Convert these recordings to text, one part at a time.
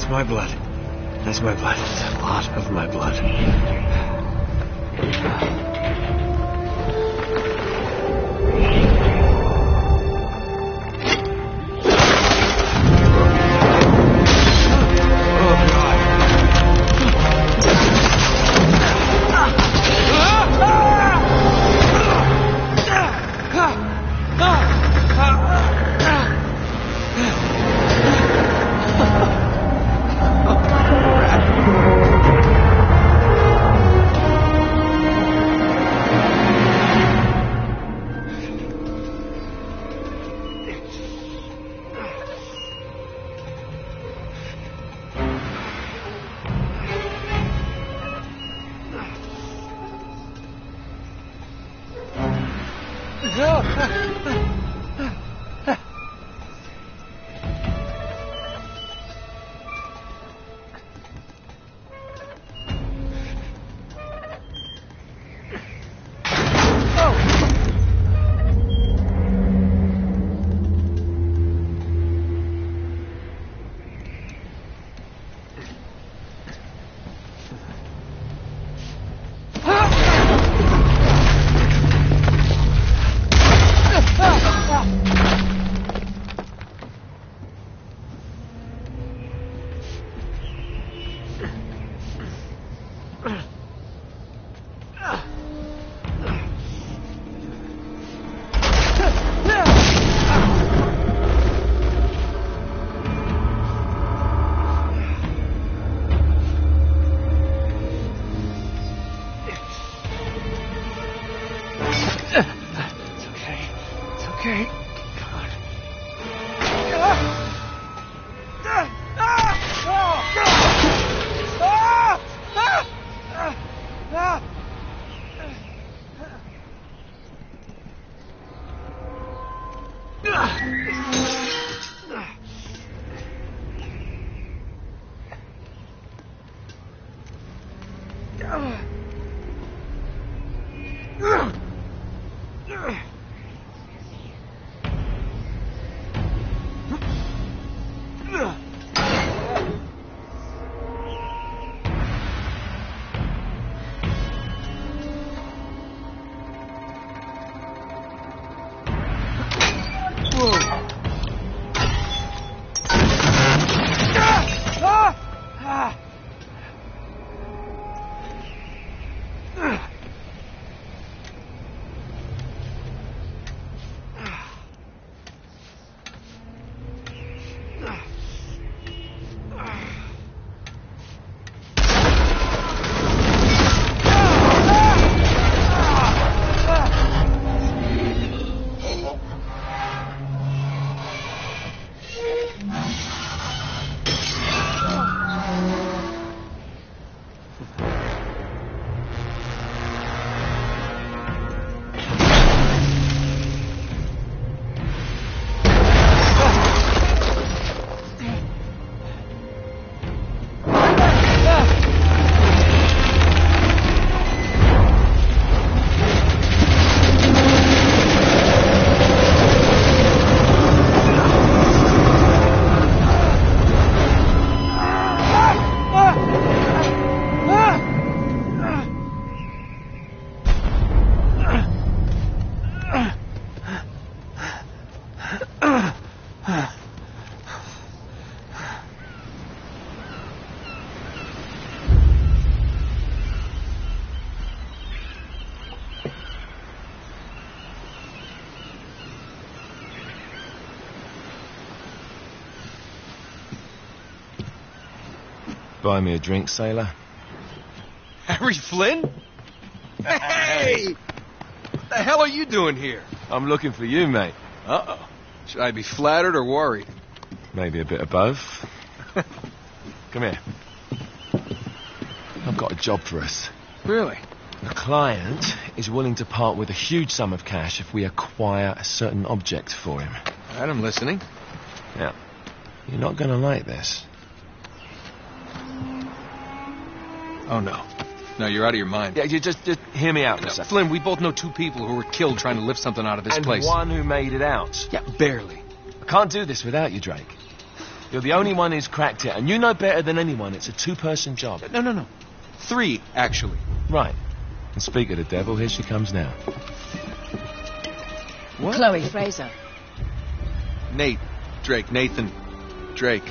That's my blood. That's my blood. It's a lot of my blood. Buy me a drink, sailor. Harry Flynn? Hey! What the hell are you doing here? I'm looking for you, mate. Uh-oh. Should I be flattered or worried? Maybe a bit of both. Come here. I've got a job for us. Really? The client is willing to part with a huge sum of cash if we acquire a certain object for him. All right, I'm listening. Now, you're not going to like this. Oh, no. No, you're out of your mind. Yeah, you just hear me out for a second. Flynn, we both know two people who were killed trying to lift something out of this place. And one who made it out. Yeah, barely. I can't do this without you, Drake. You're the only one who's cracked it, and you know better than anyone it's a two-person job. No. 3, actually. Right. And speak of the devil, here she comes now. What? Chloe Fraser. Nathan Drake.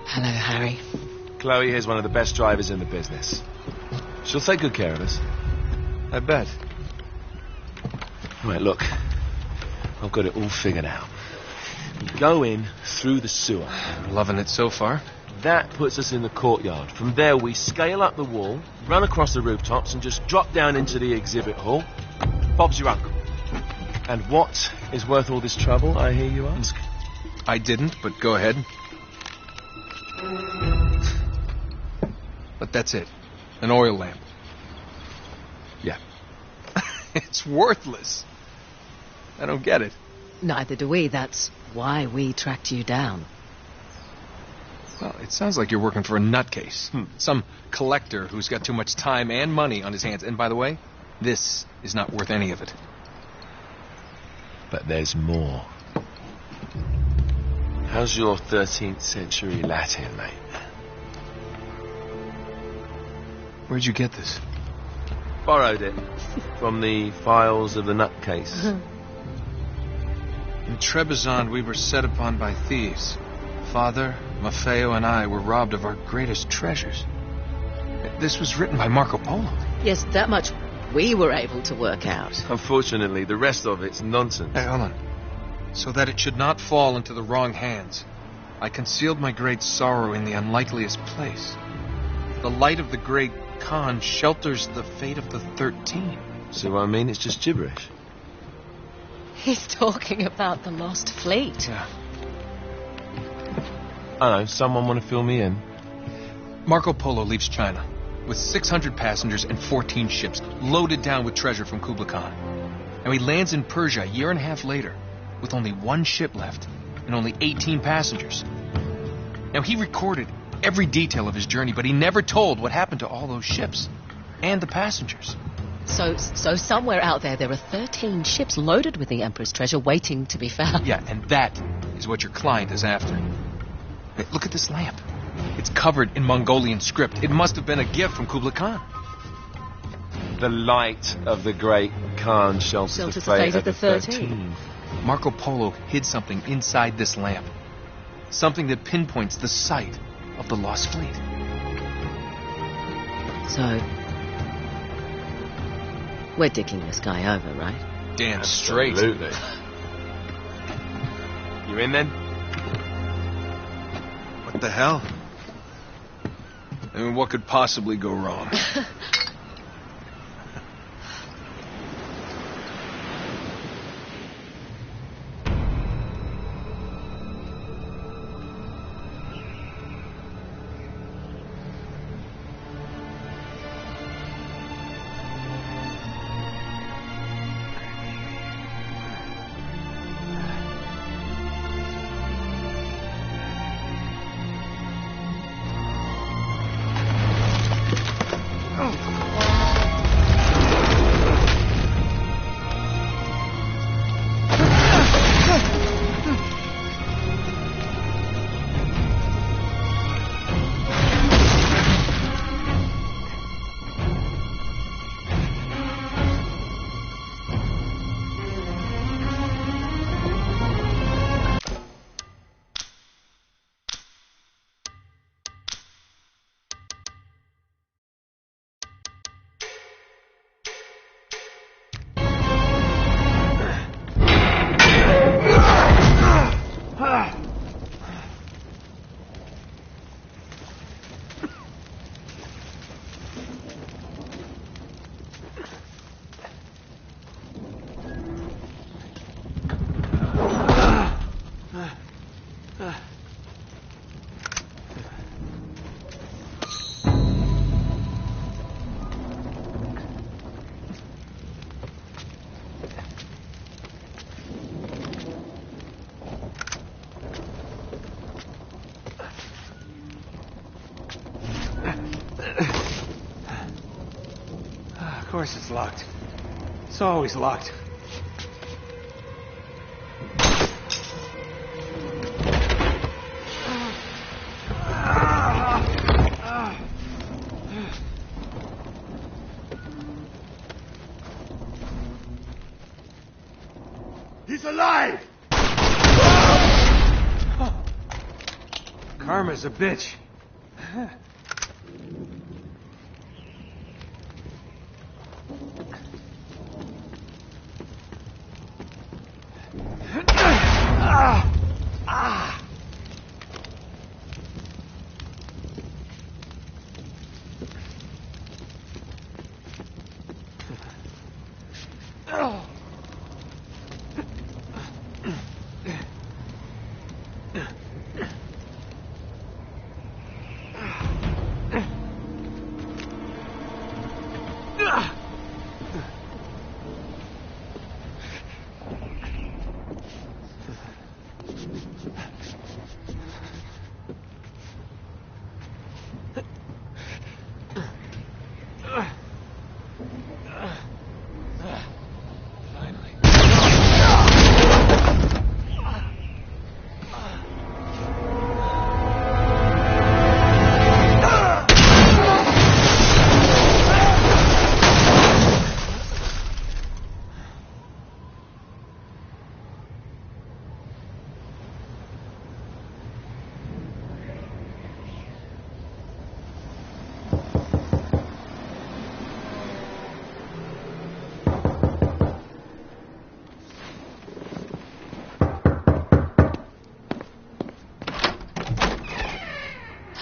Hello, Harry. Chloe here's one of the best drivers in the business. She'll take good care of us. I bet. Right, look. I've got it all figured out. We go in through the sewer. I'm loving it so far. That puts us in the courtyard. From there, we scale up the wall, run across the rooftops, and just drop down into the exhibit hall. Bob's your uncle. And what is worth all this trouble, I hear you ask? I didn't, but go ahead. But that's it. An oil lamp. Yeah. It's worthless. I don't get it. Neither do we. That's why we tracked you down. Well, it sounds like you're working for a nutcase. Some collector who's got too much time and money on his hands. And by the way, this is not worth any of it. But there's more. How's your 13th century Latin, mate? Where'd you get this? Borrowed it from the files of the nutcase. In Trebizond, we were set upon by thieves. Father, Maffeo, and I were robbed of our greatest treasures. This was written by Marco Polo. Yes, that much we were able to work out. Unfortunately, the rest of it's nonsense. Hey, hold on. So that it should not fall into the wrong hands, I concealed my great sorrow in the unlikeliest place. The light of the great Khan shelters the fate of the 13. See what I mean? It's just gibberish. He's talking about the lost fleet. Yeah. I know, someone want to fill me in? Marco Polo leaves China with 600 passengers and 14 ships loaded down with treasure from Kublai Khan. And he lands in Persia a year and a half later with only 1 ship left and only 18 passengers. Now, he recorded every detail of his journey, but he never told what happened to all those ships and the passengers. So somewhere out there are 13 ships loaded with the Emperor's treasure waiting to be found. Yeah, and that is what your client is after. Hey, look at this lamp. It's covered in Mongolian script. It must have been a gift from Kublai Khan. The light of the great Khan shelters the fate of the 13. Marco Polo hid something inside this lamp. Something that pinpoints the site of the lost fleet. So, we're dicking this guy over, right? Damn straight. Absolutely. You in then? What the hell? I mean, what could possibly go wrong? Of course it's locked. It's always locked. He's alive! Karma's a bitch.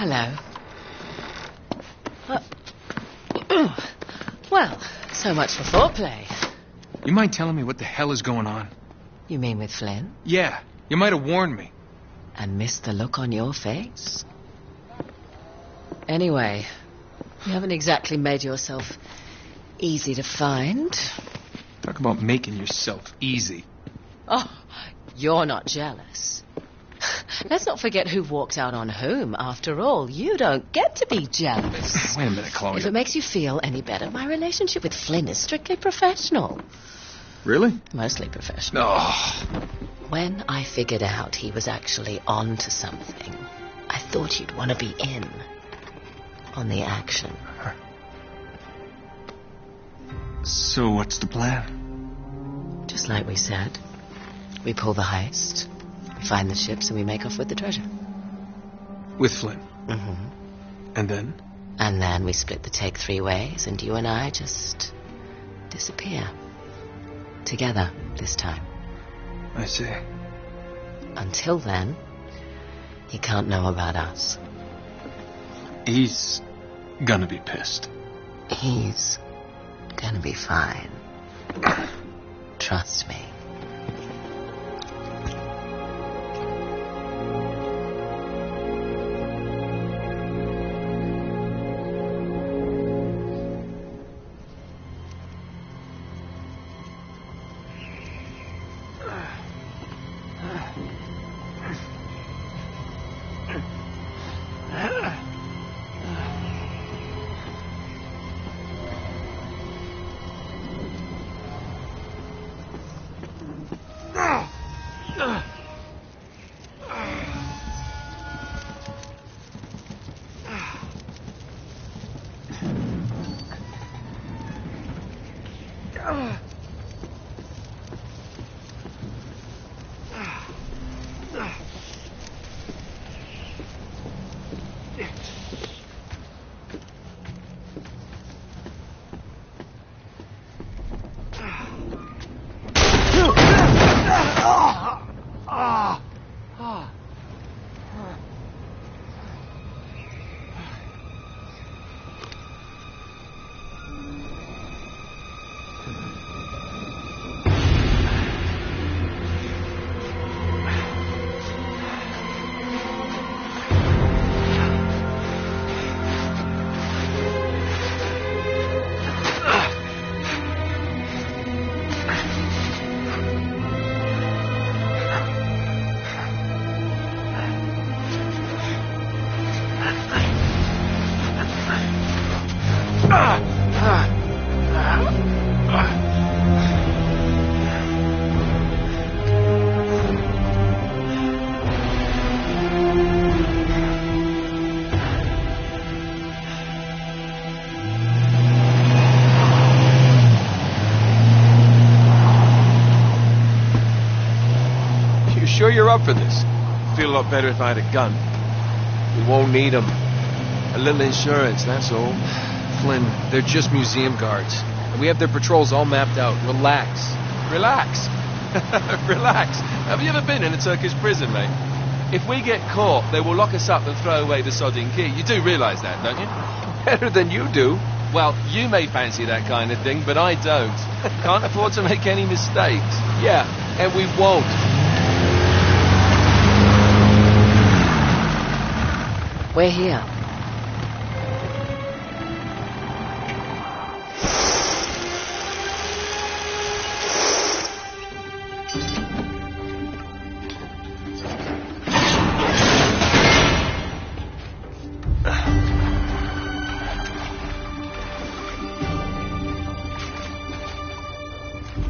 Hello. Well, so much for foreplay. You mind telling me what the hell is going on? You mean with Flynn? Yeah, you might have warned me. And missed the look on your face? Anyway, you haven't exactly made yourself easy to find. Talk about making yourself easy. Oh, you're not jealous. Let's not forget who walked out on whom. After all, you don't get to be jealous. Wait a minute, Chloe. If it makes you feel any better, my relationship with Flynn is strictly professional. Really? Mostly professional. Oh. When I figured out he was actually on to something, I thought you'd want to be in on the action. So what's the plan? Just like we said. We pull the heist, we find the ships, and we make off with the treasure. With Flynn? Mm-hmm. And then? And then we split the take 3 ways, and you and I just disappear. Together, this time. I see. Until then, he can't know about us. He's gonna be pissed. He's gonna be fine. Trust me. sure you're up for this? Feel a lot better if I had a gun. We won't need them. A little insurance, that's all. Flynn, they're just museum guards. And we have their patrols all mapped out. Relax. Relax. Relax. Have you ever been in a Turkish prison, mate? If we get caught, they will lock us up and throw away the sodding key. You do realise that, don't you? Better than you do. Well, you may fancy that kind of thing, but I don't. Can't afford to make any mistakes. Yeah, and we won't. We're here.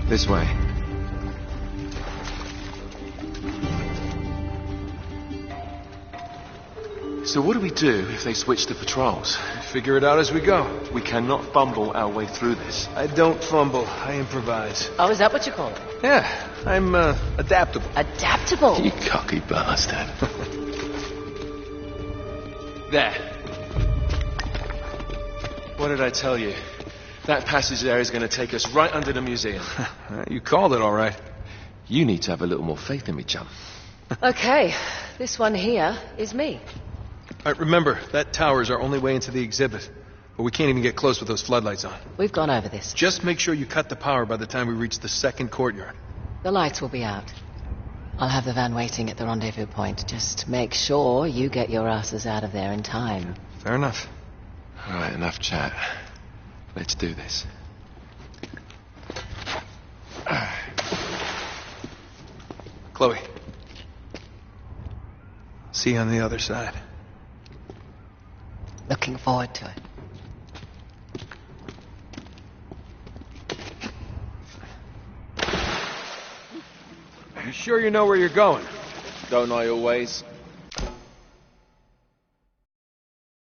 This way. So what do we do if they switch the patrols? Figure it out as we go. We cannot fumble our way through this. I don't fumble. I improvise. Oh, is that what you call it? Yeah, I'm adaptable. Adaptable? You cocky bastard. There. What did I tell you? That passage there is going to take us right under the museum. You called it all right. You need to have a little more faith in me, chum. Okay, this one here is me. All right, remember, that tower is our only way into the exhibit. But we can't even get close with those floodlights on. We've gone over this. Just make sure you cut the power by the time we reach the second courtyard. The lights will be out. I'll have the van waiting at the rendezvous point. Just make sure you get your asses out of there in time. Fair enough. All right, enough chat. Let's do this. Chloe. See you on the other side. Looking forward to it. You sure you know where you're going? Don't I always?